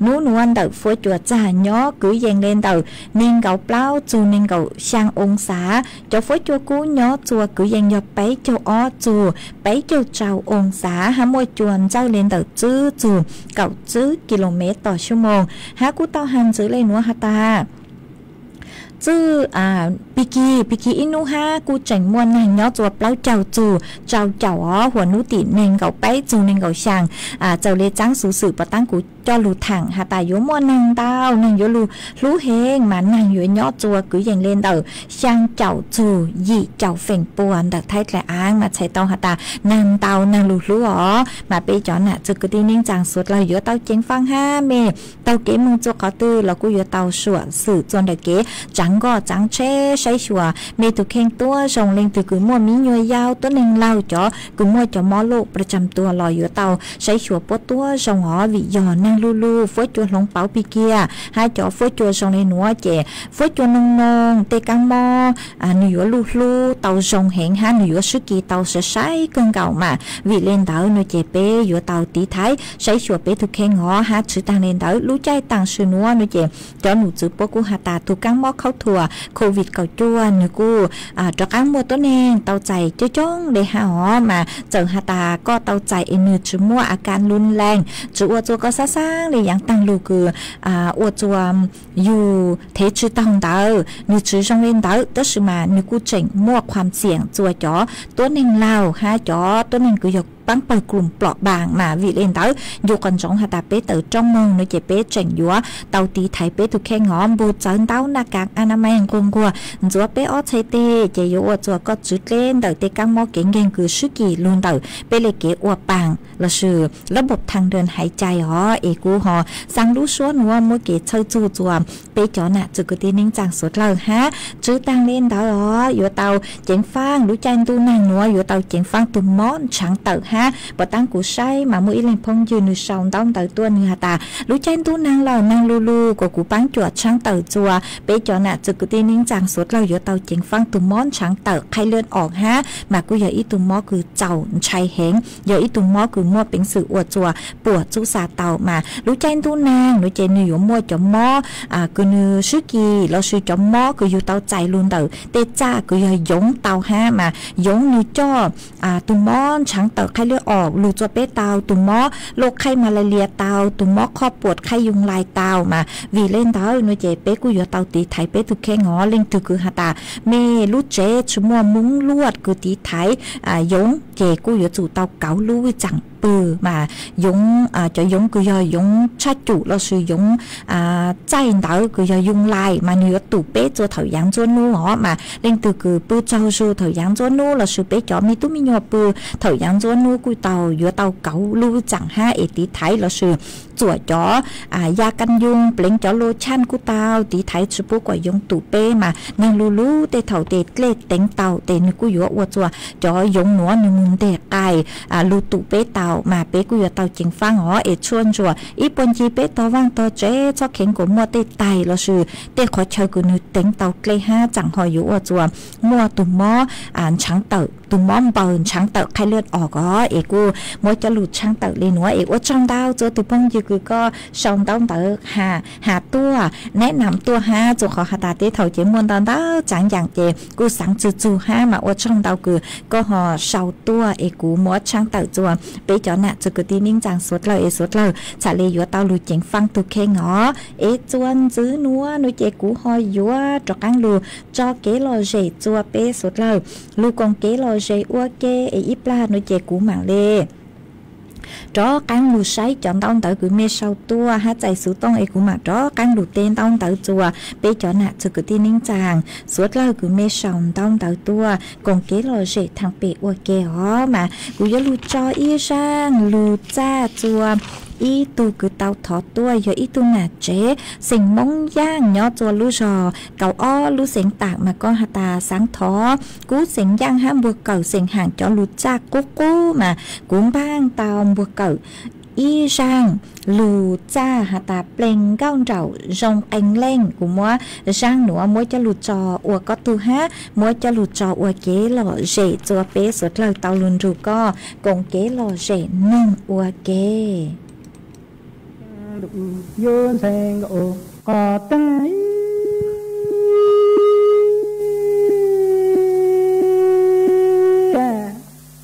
นูนวลเต่าฟัวจัวจ่าย่อกือเยงเล่นเต่าเน่งเก่าเปล่าจูเน่งเก่าช่างองศาเจ้าฟัวจัวกู้ย่อจัวกือเยงยอไปเจ้าอ้อจูไปเจ้าเจ้าองศาหามวยจวนเจ้าเล่นเต่าจื้อจูเก่าจื้อกิโลเมตรต่อชั่วโมงหากูเต่าหันจื้อเลยนัวฮาตาจื้อปิกีอินูฮากูเจ๋งมวนนางย่อจัวเปล่าเจ้าจูเจ้าหัวนุติเน่งเก่าไปจูเน่งเก่าช่างเจ้าเลจังสูสื่อปะตั้งกูจอลูถังหาตาโยมวนางดาวนางโยลูเฮงมานางโยย่อจัวกือยังเล่นเต่าช่างเจ้าจูยี่เจ้าเฟ่งปวนดักไทยแกละอ้างมาใช้เต่าหาตานางเต่านางลูมาไปจอน่ะจึกกะตีนิ่งจางสุดเราโยเต่าเจ๋งฟังห้าเมเต่าเก๋มึงจัวเขาตื้อเรากูโยเต่าสวดสื่อจวนเดเก๋จังก็จังเช่ใช้ชัวเมตุเข่งตัวส่งเล็งตือกือมัวมีย่อยยาวตัวหนึ่งเล่าจ่อกือมัวจ่อมอโลกประจำตัวลอยโยเต่าใช้ชัวปวดตัวส่งหอวิยอนา างลูลูฟ้วยจวนหลงเป๋าปีเกียหาจ่อฟ้วยจวนทรงในหนัวเจฟ้วยจวนนงเตกังมอหนูลูลูเตาทรงเหงหาหนูสุกีเตาเสใช้เกินเก่ามาวิเล่นเตาหนูเจเป้อยู่เตาตีไทยใช้ชัวเป้ทุกแข่งหอหาชื่อต่างเล่นเตารู้ใจต่างชื่อนัวหนูเจจอหนูจื้อปกูหาตาทุกกังมอเข้าถั่วโควิดเก่าจวนหนูกูจอกังมัวตัวเองเตาใจจ้องเลยหาหอมาเจอหาตาก็เตาใจเอ็นจื้อมัวอาการรุนแรงจื้ออวจัวก็ซ่าๆเลยอย่างตั้งลูคืออวจัวอยู่เทชื่อตองเตาหนูจื้อช่องเล่นเตาแต่สมาหนูกูเจ๋งมัวความเสี่ยงจัวจ๋อตัวหนึ่งเล่าหาจ๋อตัวหนึ่งกูยกปังเปิดกลุ่มเปราะบางมาวิเล่นเตาอยู่กันสองหาตาเป๊ะเต๋อจ้องมองหนูเจเป๊ะเจ๋งยัวเตาตีไทยเป๊ะถูกแค่งอมบูเจินเต้าหน้ากากอนามัยกงกัวจัวเป๊ะอ้อใช้เตะเจยัวจัวก็จุดเล่นเต๋อเตะกังมอเก่งเก่งคือชื่อกี่ลุนเต๋อเป๊ะเลยเก๋อวปังละชื่อระบบทางเดินหายใจเอกูสังรู้ชัวนัวมัวเก๋เชิดจูจัวเป๊ะจ๋อน่ะจุกตีนิ่งจังสุดเลยฮะจื้อตังเล่นเต๋ออยู่เต๋อเจ๋งฟังรู้ใจตูนางนัวอยู่เต๋อเจ๋งฟังตุ่มม้อนช้างเต๋อฮะปะตั้งกูใช้มามืออีเล่นพงยืนสองต้องเต๋อตัวเนื้อตารู้ใจตูนางเหล่านางลูก็กูปังจวดช้างเต๋อจัวเป๊ะจ๋อน่ะจุกตีนิ่งจังสุดเลยอยู่เต๋อเจ๋งฟังตุ่มม้อนช้างเต๋อใครเลื่อนออกฮะมากูอย่าอีตุ่มม้อคือเจ้าชัยเหงอย่าอีตุ่มม้อคือมัวเป็นสื่ออวดจัวปวดจุสาเต๋อมารู้ใจตูนางรู้ใจเนื้อมัวจ๋อม้อคือเนื้อชื่อกีเราชื่อจ๋อม้อคืออยู่เต๋อใจลุนเต๋อเตจ้าคืออย่ายงเต๋อฮะมายงเนื้อจ้อตุ่มม้อนช้างเต๋อใครเลื่อนออกลูจัวเป้เตาตุ่มม้อโรคไข้มาลาเรียเตาตุ่มม้อคอปวดไข้ยุงลายเตามาวีเล่นเตาหนูเจเป้กูอยู่เตาตีไทยเป้ตุกแค่งอเล่งตุคือหาตาเมลูเจชมัวมุ้งลวดกูตีไทยยงเจกูอยู่จู่เตาเก๋าลู่จังปือมายงจะยงกูย่อยงชาจุเราซื้อยงใจเตากูย่อยุงลายมาเนื้อตุเป้จัวเถายังจัวนู้หรอมาเล่งตุคือปื้อเจ้าจูเถายังจัวนู้เราซื้อเป้จ่อมีตุ้มีหยอปื้อเถายังจัวนู้กูเตาอยู่เตาเก๋าลู่จังห้าเอตีไทยเราซื้อจั่วจ่อยากันยุงเปล่งจ่อโลชั่นกูเตาตีไทยชุบกว่ายงตุเป้มาในลูเตเถาเตเล็ดเต็งเตาเตนึกูอยู่อวดจัวจ่อยงหนัวนึงมุนเตไก่ลูตุเป้เตามาเป้กูอยู่เตาจิงฟังเอชวนจัวอีปนจีเป้ตอว่างตอเจ๊ชอบเข็งกมัวเตไตเราซื้อเตขอเชยกูนึเต็งเตาเกลห้าจังหอยอยู่อวดจัวมัวตุ่มม้อช้างเต๋อตุ่มม้อมเปิลช้างเต๋อใครเลือดออกเอกูมัวจะหลุดช้างเต๋อเลยหนัวเอว่าช่องดาวเจอตุ่มป้องยืคือก็ช่องดาวเต๋อหาตัวแนะนำตัวฮะจุขอหาตาเตเถาเจมวนตอนดาวจังอย่างเจกูสั่งจูฮะมาว่าช่องดาวคือก็ห่อเสาตัวเอกูมัวช้างเต๋อจัวไปจอน่ะจะกูตีนิ่งจังสุดเลยสุดเลยชาลียัวเตาหลุดเจ๋งฟังตุเคงเอจวนซื้อนัวนุเจกูหอยยัวจอกังลูจอเกลอเจจัวเป้สุดเลยลูกงเกลอเจอัวเกอีปลานุเจกูหมังเลđó cán lù sấy chọn tông tự cứ mê sau tua hát chạy số tông ấy cũng mà đó cán lù tên tông tự chùa bé chọn nạt cho cứ tin nín chàng suốt lâu cứ mê sau tông tự tua còn kế lo dễ thằng bé qua kề mà cứ nhớ lù cho y sang lù cha chùa ý tu cứ tao thọ tua giờ ý tu nà chế sinh mong giang nhỏ chùa lú rò cầu lú sinh tạc mà con hà ta sáng thọ cú sinh giang ham buộc cầu sinh hàng cho lú cha cú mà cũng bang tao buộc cầu y sang lù cha hà ta pleng cao trầu rong anh lên của mua sang nữa mua cho lù trò ua có tu hát mua cho lù trò ua kế lò rể chùa bé suốt lời tao luôn rù co còn kế lò rể nâng ua kế vô thành ô có tay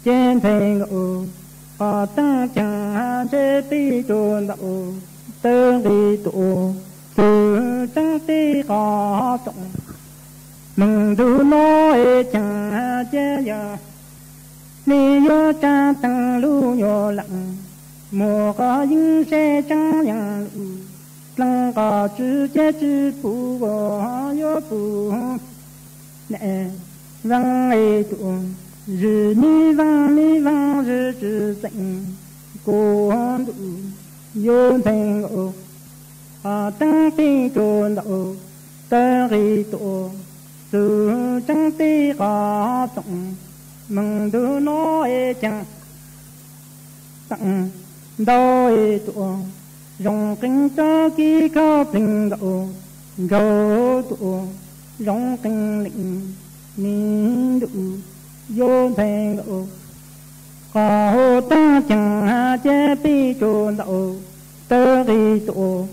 trên thành ô có ta chẳng chế ti trồn đậu tương đi tụ từ trăng ti có trọng mừng du nói chẳng chế giờ ni vô cha tăng lu nhô lặng mùa có những xe trắng yang lăng có chữ chế chữ phụ có yo phụ nè vang ấy tụ rư ni vang rư chữ tịnh cô đủ yo thành ô tăng ti trồn đậu tơ ri tụ từ trăng ti có trọng mừng du nói chẳng tặng đôi tụ rong kinh cho kỳ cao tình gạo gạo tụ rong kinh lĩnh nín đủ vô thành gạo có hồ ta chẳng hạ chế bi trồn đậu tơ đi tụ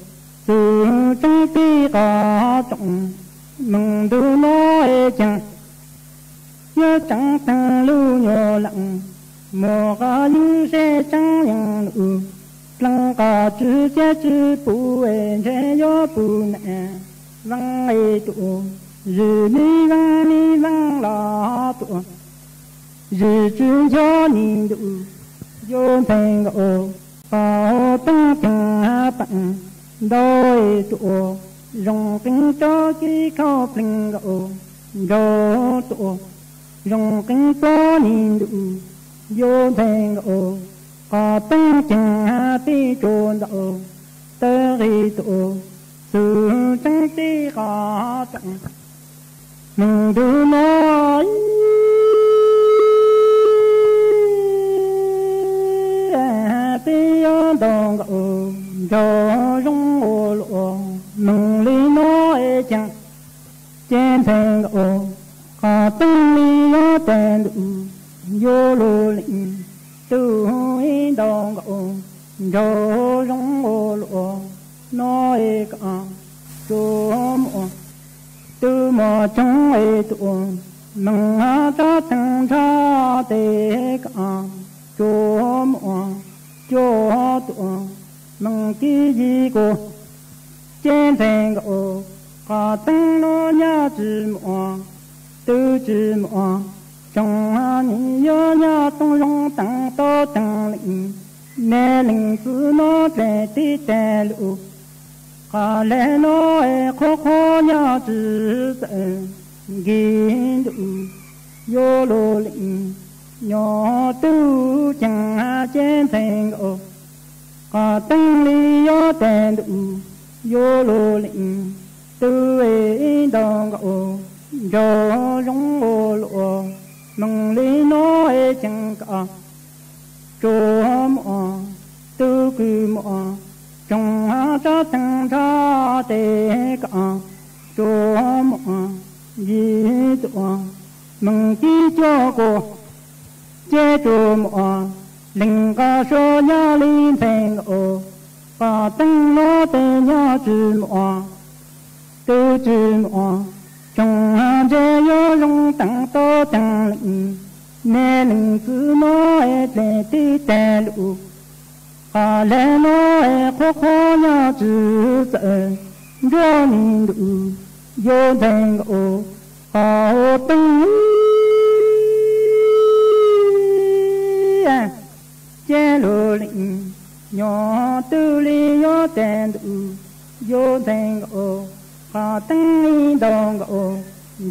sự trong kỳ có trọng mừng đủ nói chẳng nhớ chẳng tăng lưu nhỏ lặng mùa có những xe chẳng những nữ lăng có chữ chế chữ bù ê chế gió bù nè văng ê tụ dư mi văng lọ tụ dư chữ gió nhìn đủ vô thành gỗ có tăng chẳng hạ bằng đôi tụ rong kinh cho kỳ cao bình gỗ gỗ tụ rong kinh cho nhìn đủ vô thành gỗ có tăng chẳng hạ tí trồn đậu tơ ghi tụ sự chẳng tí có chẳng mình đủ nói tí yo đồng gỗ cho rong ô lộ mình lý nói chẳng trên thành gỗ có tăng lý yo tên đủ vô lô lĩnh tu hi đồng gỗ cho rong ô lộ nói cả cho mò tu mò trong ấy tụ mừng ha ta thằng cha tê cả cho mò cho tụ mừng cái gì cô trên thành gỗ có tăng nó nhá chữ mò tu chữ mò trong anh nhớ nhá tung rong tăng to tăng lĩnh nè lĩnh cứ nó trẻ tí trẻ lụ có lẽ nó khó khó nhá chữ sợ ghi đủ vô lô lĩnh nhỏ tu chẳng trên thành gỗ có tăng lý yo tên đủ vô lô lĩnh tu ấy đồng gỗ cho rong ô lộ mừng lý nói chẳng cả cho mò tu cứ mò trong ta thằng ta tê cả cho mò gì tụ mừng chi cho cô chế cho mò linh ca số nhà linh thành ô có tăng nó tê nhà chữ mò tu chữ mò trong chế yo rong tăng to tăng lĩnh nè lĩnh cứ nói tê tí tê lụ có lẽ nói khó khó nhà chữ sợ cho nhìn đủ vô thành ô có tăng chế lô lĩnh nhỏ tư lý yo tên đủ vô thành ô có tăng lý đồng gỗ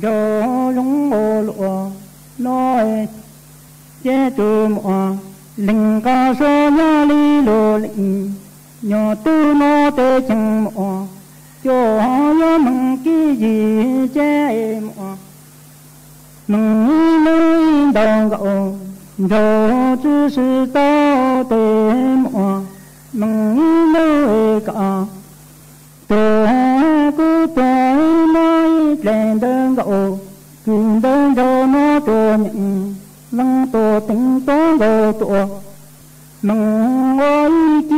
cho rong ô lộ nói chế chủ mò linh ca số nhà lý lô lĩnh nhỏ tư nó tê chẳng mò cho yo mừng cái gì chế mò mừng lý đồng gỗ cho chữ sư tao tê mò mừng lý cả tôi cứ tôi nói lên đơn gỗ cứ đơn cho nó tôi nhận lăng tôi tính toán đồ tôi mừng ôi chi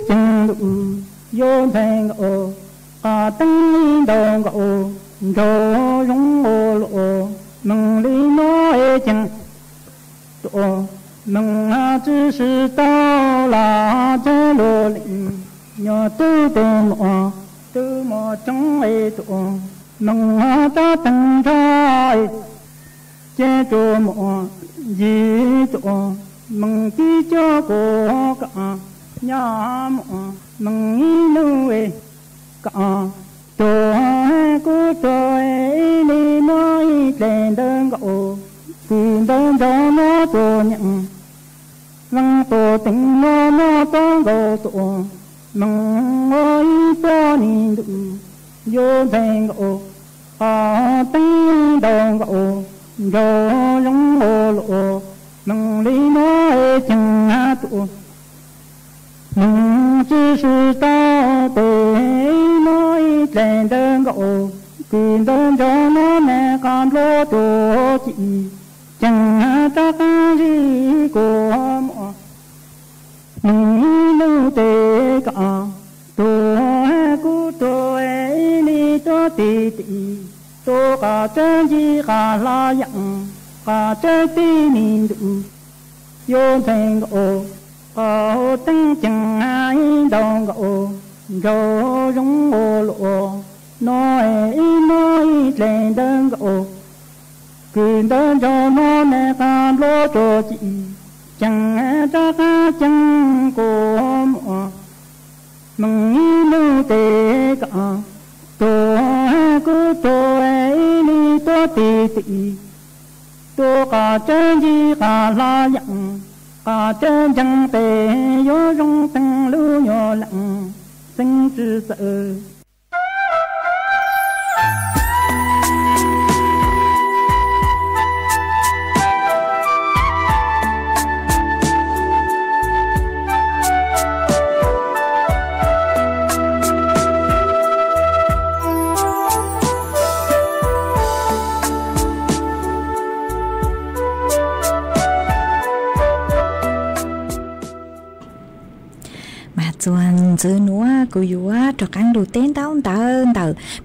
chẳng đủ vô thành gỗ có tăng đồ gỗ cho rong ô lộ mừng lý nói chẳng tôi mừng chữ sư tao là chế lô lĩnh nhỏ tư tư mò trong ấy tụ mừng ta tăng trai chế tụ mò gì tụ mừng chi cho cô cả nhà mò mừng lưu ấy cả tụ cô tôi đi nói lên đơn gỗ tìm đơn cho nó tụ nhận lăng tụ tình nó tông gỗ tụ mừng ôi cho nhìn đủ vô thành gỗ có tăng đồng gỗ cho rong ô lộ mừng lý nói chẳng tụ mình chỉ是到底nói lên đơn gỗ quyền đơn cho nó mẹ con lo cho chị chẳng chắc gì của mọi lưu tê cả tôi cú tôi đi cho tì tì tôi cả chân gì cả la yang cả chân tì mình đủ yêu thành gỗ cả tăng chẳng ai đâu gỗ cho giống ô lộ nói lên đơn gỗ quyền đơn cho nó mẹ con lo cho chị chẳng chắc chẳng có mừng lưu tê cả tôi cứ tôi đi tôi tì tì tôi cả chân gì cả la yang cả chân chẳng tê yo rong tăng lưu nhỏ lặng sinh chỉ sợ chuan chữ núa cú yúa cho cắn đủ tên tao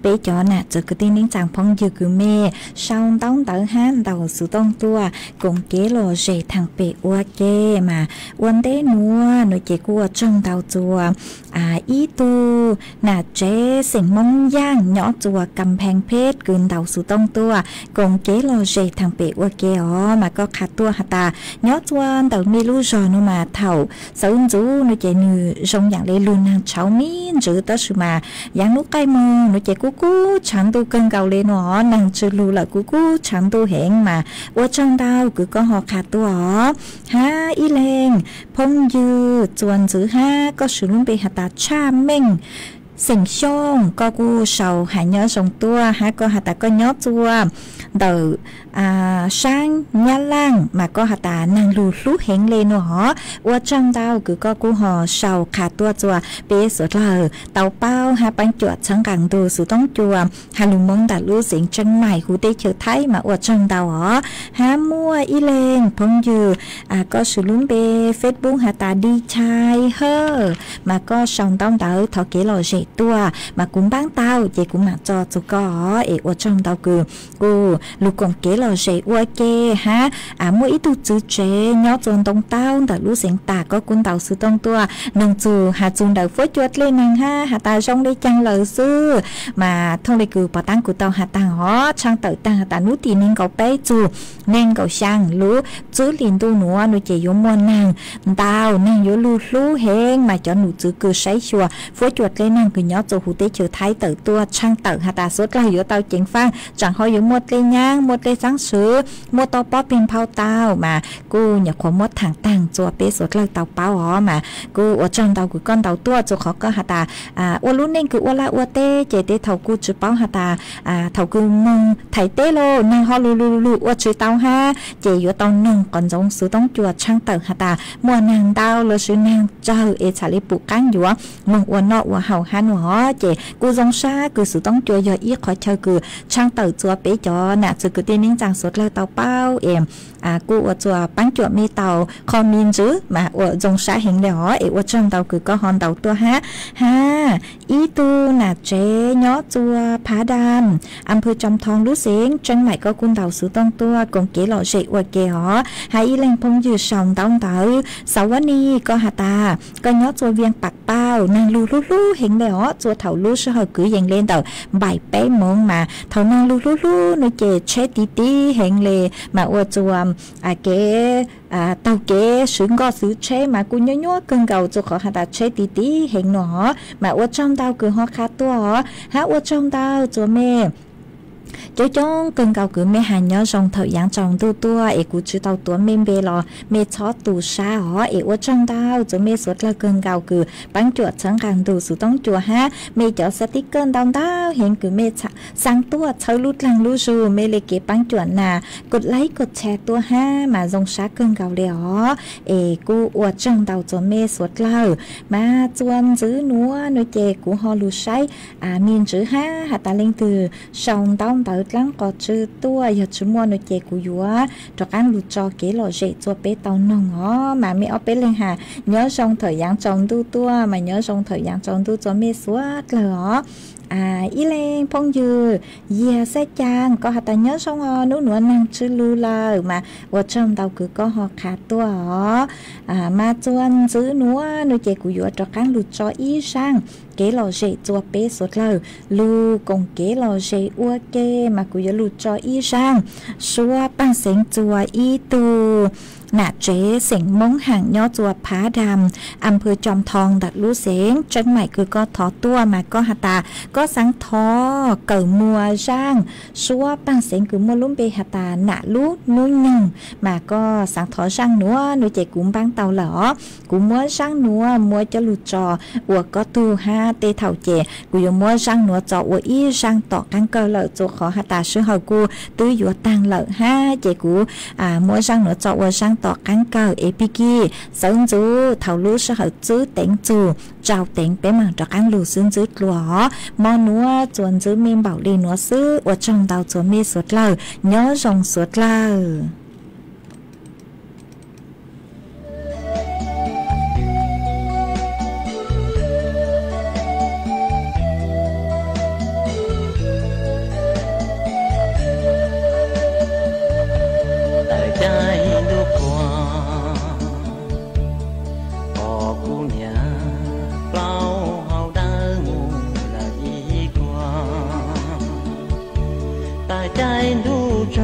bé cho nè chữ cái tên đến chẳng phong dư cứ mê sau tao han tao sự tông tua cùng kế lo dễ thằng bé ua kê mà uốn té núa nội chế cua trong tao chùa ý tu nà chế sỉnh mông giang nhỏ chùa cầm phèn phết gừng tao sự tông tua cùng kế lo dễ thằng bé ua kê mà có khát tua hạt ta nhỏ chuan tao mi lu rồi nó mà thầu sáu chú nội chế như rong dạng lấy luôn hàng cháu miên chữ tất sự mà dạng lúc cây mơ nó chạy cú chẳng tu cân cầu lên nó nàng chữ lù là cú chẳng tu hẹn mà ở trong tao cứ có họ khát tu ó ha y lên phong dư chuan chữ ha có sự luôn bị hạt ta cha mình sỉnh xông có cú sầu hãy nhớ sông tua ha có hạt ta có nhớ tua đầu sang nhá lang mà có hạt ta nàng lù lú hẹn lên nó ở trong tao cứ có cú họ sầu khát tua chùa bé sửa lờ tàu bao ha bánh chuột sáng càng đồ sự tông chùa ha lùng mong đã lú xịn chân mày hú tê chờ thấy mà ở trong tao ó ha mua y lên phong dư có sự lún bê Facebook hạt ta đi chai hơ mà có sòng tông tao thọ kế lò dễ tua mà cũng bán tao vậy cũng mà cho chú có ở trong tao cứ cô lục còn kế lò dễ ua kê ha mỗi ít tu chữ chế nhớ chôn tông tao đã lú xịn ta có cuốn tao sự tông tua nông chù hà chun đầu phối chuột lên nàng ha hà ta trong đây chăng lời sư mà thông đây cứ bảo tăng của tao hà ta họ trang tự tăng hà ta nút thì nên cầu bé chù nên cầu sang lú chữ liền tu nữa nó chỉ dùng muôn nàng tao nàng vô lú lú hẹn mà cho nụ chữ cứ sấy chùa phối chuột lên nàng cứ nhớ chù hủ tế chữ thái tự tua trang tự hà ta suốt là vô tao chính phan chẳng hỏi dùng một lên nhang một lên sáng sứ một tao bó pin phao tao mà cô nhập khoảng một thằng tăng chùa bé suốt là tao bao họ mà cô ở trong tao của con tàu tua cho khó có hà ta ô luôn nên cứ ô la ô tê chế tê thầu cô chữ bao hà ta thầu cứ mong thầy tê lô nên họ lu ô chữ tao ha chế vô tao nông còn giống sự tông chùa trang tự hà ta mua nàng tao là sự nàng chờ e trả lý bù cán dũa mong ô nọ ô hầu han họ chế cô giống xa cứ sự tông chùa giờ ít khỏi chơi cứ trang tự chùa bé cho nè sự cứ tiên nên chẳng suốt lời tao bao em cô ở chùa bán chùa mi tàu con miên chứ mà ở dòng xã hình lẻ ở trong tàu cứ có hòn tàu tua ha ý tu là chế nhó chùa phá đam âm phư trong thong lú xén chân mày có quân tàu sứ tông tua còn kế lọ dậy ở kề họ hay ý lên phong dư sòng tàu tàu sáuวันนี้có hà ta có nhó chùa viên bạc bao nàng lú hình lẻ chùa thầu lú sơ hờ cứ dành lên tàu bảy bé mông mà thầu nàng lú nó chế chế tí hình lệ mà ở chùa cái tàu kế sướng gò sứ chế mà cô nhớ cơn cầu cho khó hà ta chế tí hình nó mà ở trong tàu cứ họ khá tua ha ở trong tàu cho mẹ chỗ chong cần cầu cứ mẹ hàng nhớ trong thời gian trong tua ấy cũng chưa tàu tua mẹ bê lò mẹ chó tù xa họ ấy ở trong tao cho mẹ suốt là cần cầu cứ bắn chuột sáng càng tù sự tông chùa ha mẹ cho sẽ tích cơn đau tao hiện cứ mẹ sang tua chơi lút lăng lút dù mẹ lấy cái bắn chuột nà gột lấy gột chè tua ha mà dòng xa cần cầu để họ ấy cũng ở trong tàu cho mẹ suốt là mà chuan giữ núa nuôi chè của họ lút say miền chữ ha hạt ta lên từ sông tông tàu lăng có chữ tua giờ chú mua nuôi chè của dúa cho ăn lụt cho kế lò dễ cho bé tàu nồng ó mà mẹ ở bé lên hà nhớ trong thời gian trồng tua mà nhớ trong thời gian trồng cho mẹ suốt là ý lên phong dư dìa xe chàng có hạt ta nhớ xong ho nấu nửa năng chữ lưu là mà ở trong tàu cứ có họ khá tua ó mà chuan giữ núa nuôi chè của dúa cho ăn lụt cho ý sang kế lò dễ chua bé sốt lờ lu cùng kế lò dễ ua kê mà cũng lụt cho y sang xua bằng sánh chua y tu nạ chế sánh mông hàng nhó chua phá đàm âm phư chòm thong đặt lú sánh chân mày cứ có thó tua mà có hạt tà có sáng thó cờ mùa giang xua bằng sánh cứ mua lúm bê hạt tà nạ lú nuôi nhung mà có sáng thó giang núa nuôi chạy cũng băng tàu lỏ cũng mua giang núa mua cho lụt trò ua có tu ha tê thảo chè của dùng mua răng nữa cho ua y răng tọt căng cơ lợi cho khó hạt ta sư hậu cu tứ dùa tăng lợi ha chè của mua răng nữa cho ua răng tọt căng cơ epiki sống chú thảo lú sư hậu chứ tỉnh chú trào tỉnh bé mà cho căng lù xương chứ lúa mò núa chuồn chứ miên bảo đi núa sư ua trong tàu chuồn mi suốt lời nhớ rồng suốt lời trái đu cho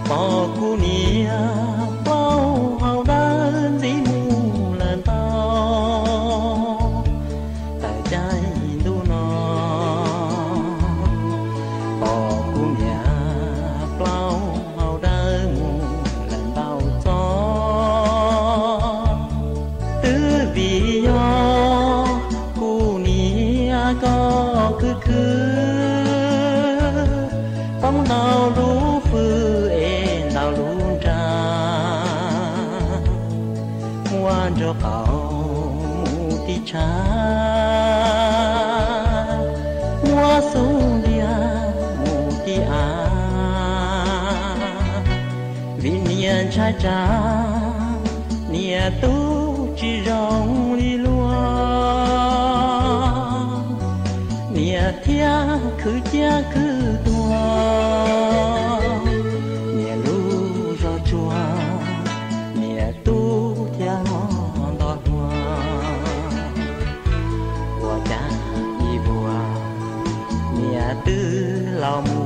bỏ cu nia bao hào đơn dĩ mù lần tao tại trái đu nó bỏ cu nia bao hào đơn mù lần tao cho từ vì do cu nia có cứ phong nào lú phư ê nào lú ra ngoan cho cậu mù tí cha ngoa xuống dia mù tí vì niên cha cha nia tu chỉ rong li lua nia thia cứ cha cứ nia lu ro chua nia tu thia ngon đọt hoa hoa cha đi bùa nia tư lao mù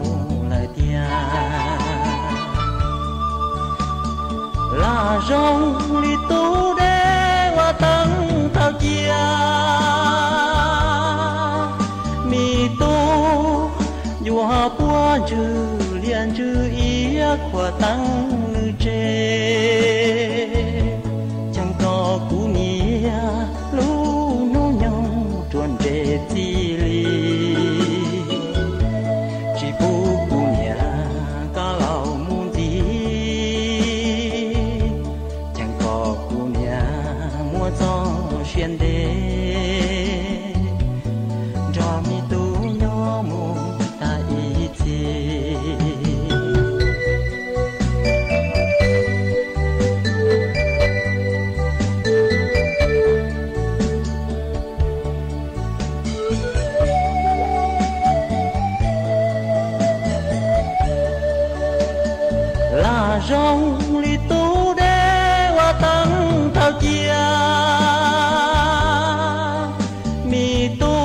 lời tia là rong li tu đê hoa tăng thao chia mi tu dù họ bua chữ liền chữ ý của tăng ngư chê chẳng có cú nia lú nô nhông truồn chê chi li chỉ bu cú nia cả lão muôn tí chẳng có cú nia mua cho xuyên đê cho mi tu nhó mù ta ý chi là rong li tu đê hoa tăng thao chia mi tu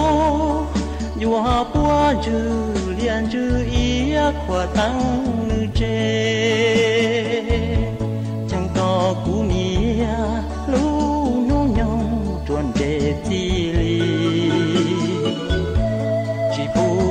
dù họ bua chữ liền chữ ý của tăng ngư chê chẳng có cú nia lú nô nhông truồn chê chi li chỉ bu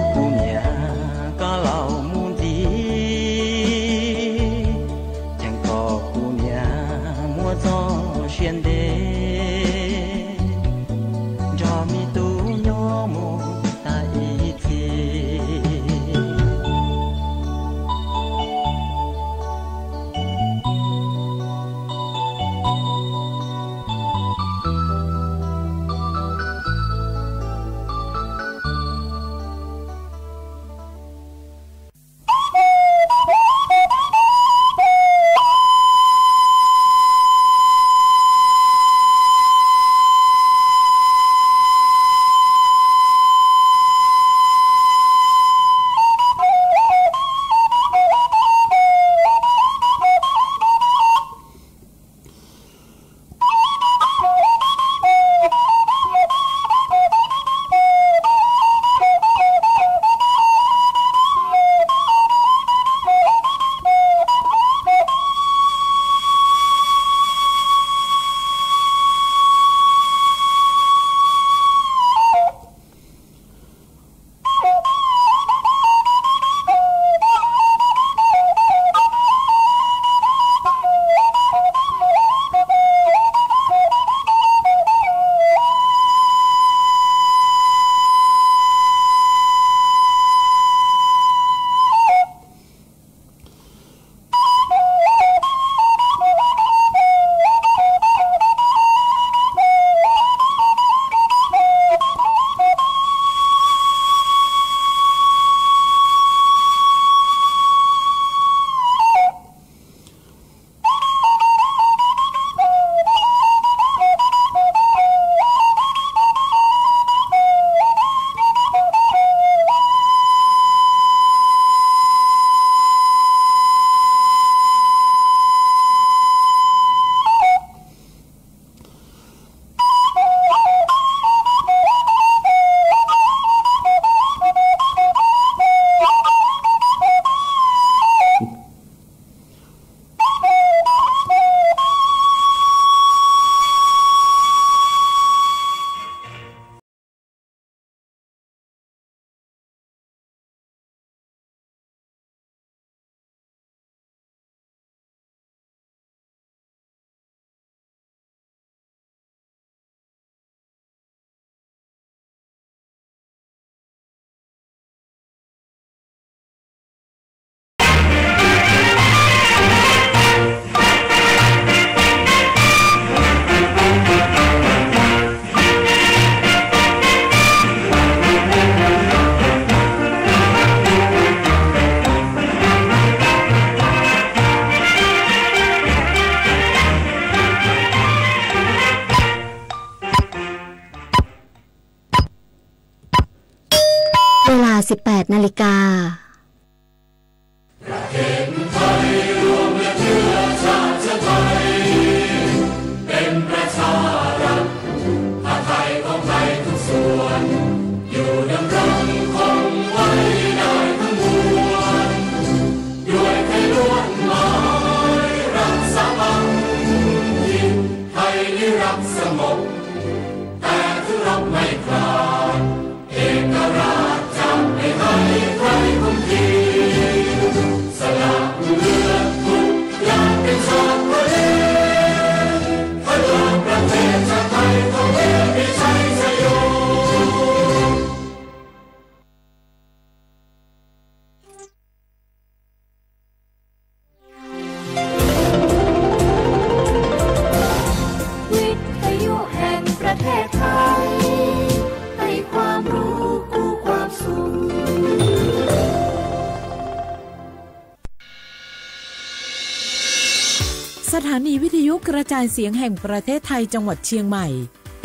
สถานีวิทยุกระจายเสียงแห่งประเทศไทยจังหวัดเชียงใหม่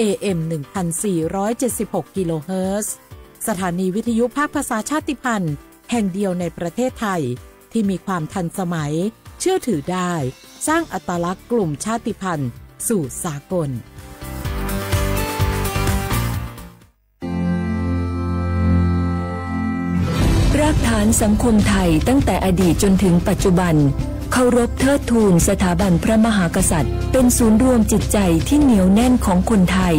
AM 1476 กิโลเฮิรตซ์สถานีวิทยุภาคภาษาชาติพันธุ์แห่งเดียวในประเทศไทยที่มีความทันสมัยเชื่อถือได้สร้างอัตลักษณ์กลุ่มชาติพันธุ์สู่สากลรากฐานสังคมไทยตั้งแต่อดีตจนถึงปัจจุบันเคารพเทิดทูนสถาบันพระมหากษัตริย์เป็นศูนย์รวมจิตใจที่เหนียวแน่นของคนไทย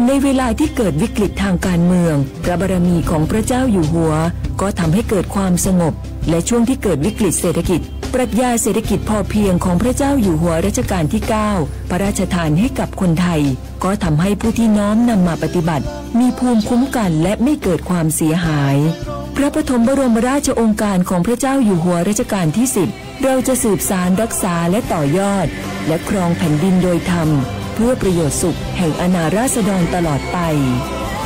ในเวลาที่เกิดวิกฤตทางการเมืองพระบารมีของพระเจ้าอยู่หัวก็ทำให้เกิดความสงบและช่วงที่เกิดวิกฤตเศรษฐกิจปรัชญาเศรษฐกิจพอเพียงของพระเจ้าอยู่หัวรัชกาลที่ 9 พระราชทานให้กับคนไทยก็ทำให้ผู้ที่น้อมนำมาปฏิบัติมีภูมิคุ้มกันและไม่เกิดความเสียหายพระปฐมบรมราชโองการของพระเจ้าอยู่หัวรัชกาลที่ 10เราจะสืบสานรักษาและต่อยอดและครองแผ่นดินโดยธรรมเพื่อประโยชน์สุขแห่งอาณาราษฎรตลอดไป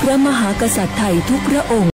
พระมหากษัตริย์ไทยทุกพระองค์